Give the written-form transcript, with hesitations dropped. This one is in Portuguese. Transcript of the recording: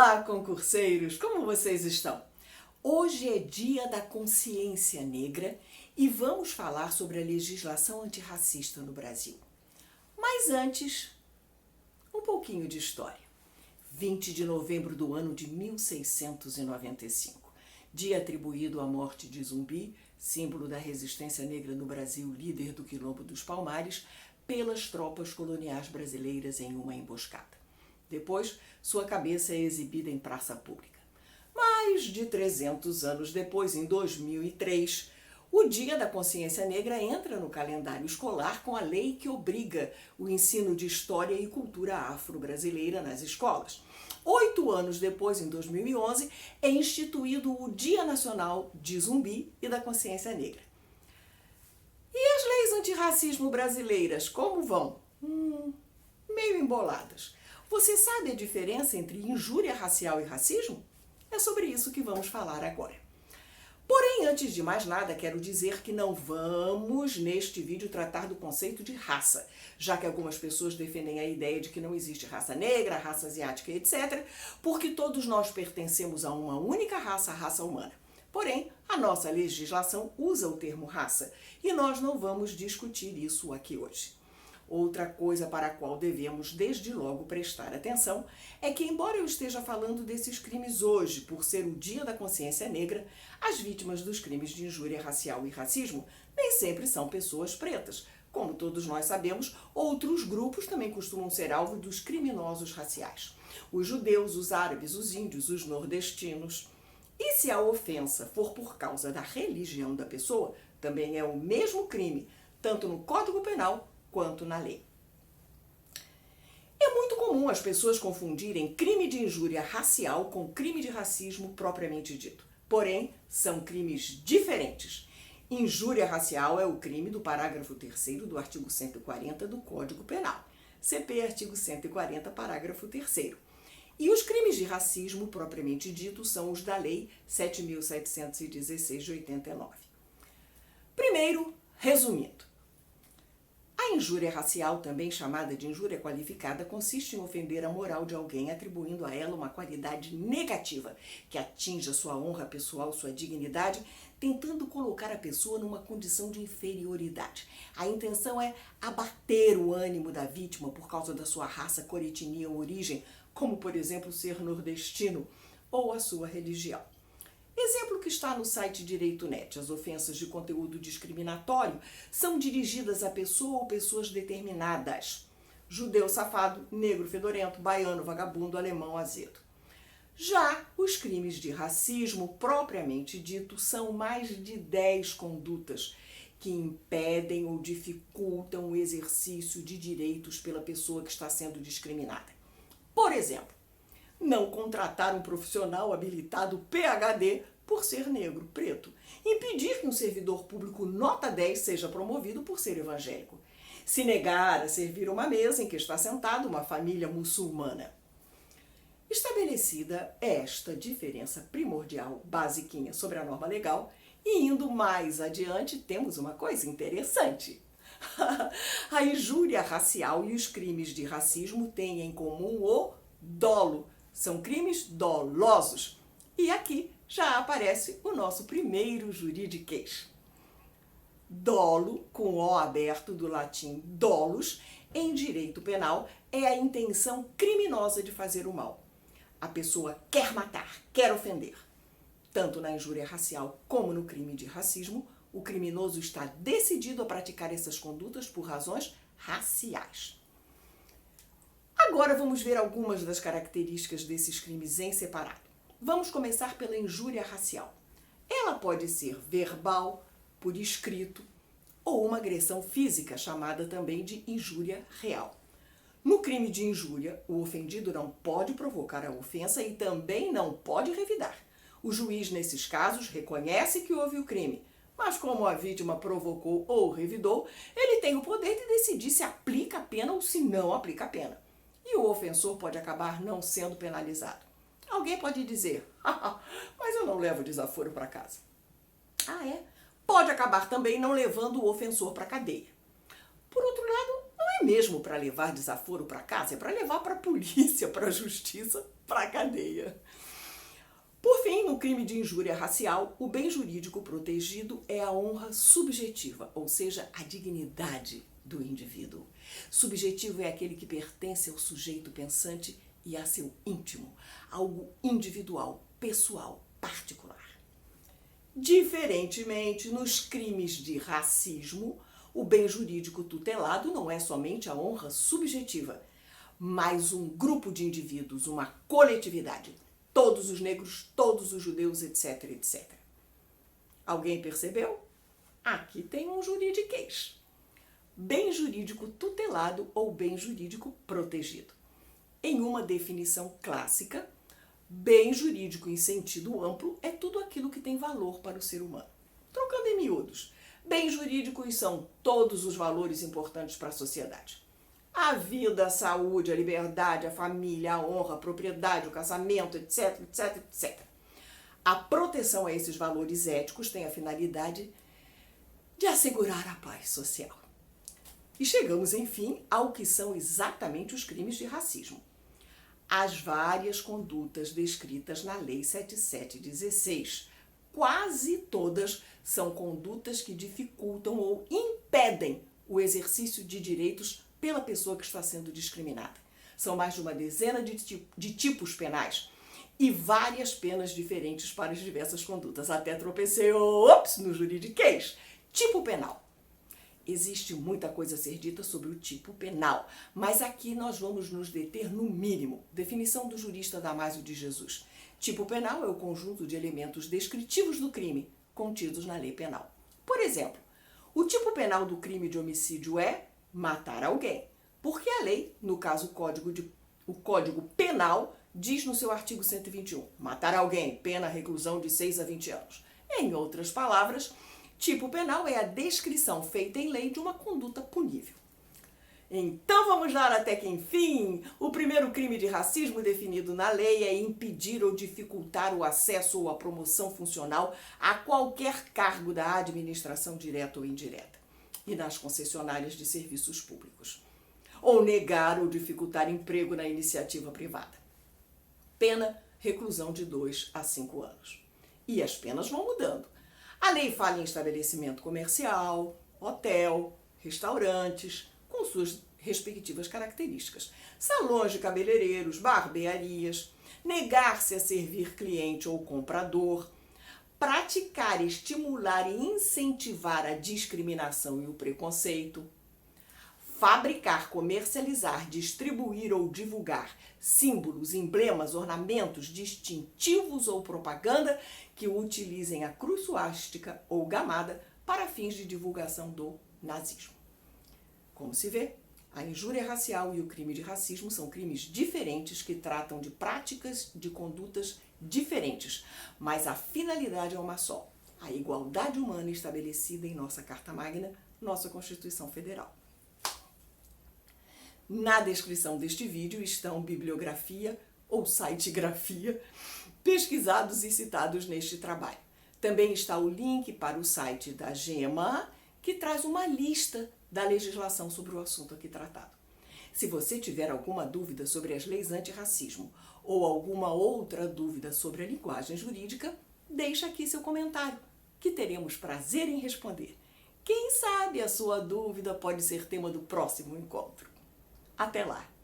Olá, concurseiros! Como vocês estão? Hoje é Dia da Consciência Negra e vamos falar sobre a legislação antirracista no Brasil. Mas antes, um pouquinho de história. 20 de novembro do ano de 1695, dia atribuído à morte de Zumbi, símbolo da resistência negra no Brasil, líder do Quilombo dos Palmares, pelas tropas coloniais brasileiras em uma emboscada. Depois, sua cabeça é exibida em praça pública. Mais de 300 anos depois, em 2003, o Dia da Consciência Negra entra no calendário escolar com a lei que obriga o ensino de história e cultura afro-brasileira nas escolas. 8 anos depois, em 2011, é instituído o Dia Nacional de Zumbi e da Consciência Negra. E as leis antirracismo brasileiras, como vão? Meio emboladas. Você sabe a diferença entre injúria racial e racismo? É sobre isso que vamos falar agora. Porém, antes de mais nada, quero dizer que não vamos, neste vídeo, tratar do conceito de raça, já que algumas pessoas defendem a ideia de que não existe raça negra, raça asiática, etc., porque todos nós pertencemos a uma única raça, a raça humana. Porém, a nossa legislação usa o termo raça, e nós não vamos discutir isso aqui hoje. Outra coisa para a qual devemos desde logo prestar atenção é que, embora eu esteja falando desses crimes hoje, por ser o Dia da Consciência Negra, as vítimas dos crimes de injúria racial e racismo nem sempre são pessoas pretas. Como todos nós sabemos, outros grupos também costumam ser alvo dos criminosos raciais. Os judeus, os árabes, os índios, os nordestinos. E se a ofensa for por causa da religião da pessoa, também é o mesmo crime, tanto no Código Penal quanto na lei. É muito comum as pessoas confundirem crime de injúria racial com crime de racismo propriamente dito. Porém, são crimes diferentes. Injúria racial é o crime do parágrafo 3º do artigo 140 do Código Penal. CP, artigo 140, parágrafo 3º. E os crimes de racismo propriamente dito são os da Lei 7.716 de 89. Primeiro, resumindo. A injúria racial, também chamada de injúria qualificada, consiste em ofender a moral de alguém atribuindo a ela uma qualidade negativa que atinja sua honra pessoal, sua dignidade, tentando colocar a pessoa numa condição de inferioridade. A intenção é abater o ânimo da vítima por causa da sua raça, cor, etnia ou origem, como, por exemplo, ser nordestino ou a sua religião. Exemplo que está no site Direito.net. As ofensas de conteúdo discriminatório são dirigidas a pessoa ou pessoas determinadas. Judeu safado, negro fedorento, baiano vagabundo, alemão azedo. Já os crimes de racismo, propriamente dito, são mais de 10 condutas que impedem ou dificultam o exercício de direitos pela pessoa que está sendo discriminada. Por exemplo, não contratar um profissional habilitado PhD por ser negro, preto. Impedir que um servidor público nota 10 seja promovido por ser evangélico. Se negar a servir uma mesa em que está sentada uma família muçulmana. Estabelecida esta diferença primordial, basiquinha, sobre a norma legal, e indo mais adiante, temos uma coisa interessante. A injúria racial e os crimes de racismo têm em comum o dolo. São crimes dolosos. E aqui já aparece o nosso primeiro juridiquês. Dolo, com O aberto do latim dolus, em direito penal, é a intenção criminosa de fazer o mal. A pessoa quer matar, quer ofender. Tanto na injúria racial como no crime de racismo, o criminoso está decidido a praticar essas condutas por razões raciais. Agora vamos ver algumas das características desses crimes em separado. Vamos começar pela injúria racial. Ela pode ser verbal, por escrito, ou uma agressão física, chamada também de injúria real. No crime de injúria, o ofendido não pode provocar a ofensa e também não pode revidar. O juiz, nesses casos, reconhece que houve o crime, mas como a vítima provocou ou revidou, ele tem o poder de decidir se aplica a pena ou se não aplica a pena. E o ofensor pode acabar não sendo penalizado. Alguém pode dizer, mas eu não levo desaforo para casa. Ah, é? Pode acabar também não levando o ofensor para a cadeia. Por outro lado, não é mesmo para levar desaforo para casa, é para levar para a polícia, para a justiça, para a cadeia. Por fim, no crime de injúria racial, o bem jurídico protegido é a honra subjetiva, ou seja, a dignidade do indivíduo. Subjetivo é aquele que pertence ao sujeito pensante e a seu íntimo, algo individual, pessoal, particular. Diferentemente, nos crimes de racismo, o bem jurídico tutelado não é somente a honra subjetiva, mas um grupo de indivíduos, uma coletividade. Todos os negros, todos os judeus, etc, etc. Alguém percebeu? Aqui tem um juridiquês. Bem jurídico tutelado ou bem jurídico protegido. Em uma definição clássica, bem jurídico em sentido amplo é tudo aquilo que tem valor para o ser humano. Trocando em miúdos, bens jurídicos são todos os valores importantes para a sociedade. A vida, a saúde, a liberdade, a família, a honra, a propriedade, o casamento, etc, etc, etc. A proteção a esses valores éticos tem a finalidade de assegurar a paz social. E chegamos, enfim, ao que são exatamente os crimes de racismo. As várias condutas descritas na Lei 7716, quase todas são condutas que dificultam ou impedem o exercício de direitos pela pessoa que está sendo discriminada. São mais de uma dezena de tipos penais e várias penas diferentes para as diversas condutas. Até tropecei, no juridiquês. Tipo penal. Existe muita coisa a ser dita sobre o tipo penal, mas aqui nós vamos nos deter no mínimo. Definição do jurista Damásio de Jesus. Tipo penal é o conjunto de elementos descritivos do crime contidos na lei penal. Por exemplo, o tipo penal do crime de homicídio é matar alguém, porque a lei, no caso o Código Penal, diz no seu artigo 121, matar alguém, pena reclusão de 6 a 20 anos. Em outras palavras, tipo penal é a descrição feita em lei de uma conduta punível. Então vamos lá até que, enfim, o primeiro crime de racismo definido na lei é impedir ou dificultar o acesso ou a promoção funcional a qualquer cargo da administração direta ou indireta e nas concessionárias de serviços públicos, ou negar ou dificultar emprego na iniciativa privada. Pena, reclusão de 2 a 5 anos. E as penas vão mudando. A lei fala em estabelecimento comercial, hotel, restaurantes, com suas respectivas características. Salões de cabeleireiros, barbearias, negar-se a servir cliente ou comprador, praticar, estimular e incentivar a discriminação e o preconceito, fabricar, comercializar, distribuir ou divulgar símbolos, emblemas, ornamentos distintivos ou propaganda que utilizem a cruz suástica ou gamada para fins de divulgação do nazismo. Como se vê, a injúria racial e o crime de racismo são crimes diferentes que tratam de práticas, de condutas diferentes, mas a finalidade é uma só: a igualdade humana estabelecida em nossa Carta Magna, nossa Constituição Federal. Na descrição deste vídeo estão bibliografia ou sitegrafia pesquisados e citados neste trabalho. Também está o link para o site da GEMA, que traz uma lista da legislação sobre o assunto aqui tratado. Se você tiver alguma dúvida sobre as leis antirracismo ou alguma outra dúvida sobre a linguagem jurídica, deixa aqui seu comentário, que teremos prazer em responder. Quem sabe a sua dúvida pode ser tema do próximo encontro. Até lá!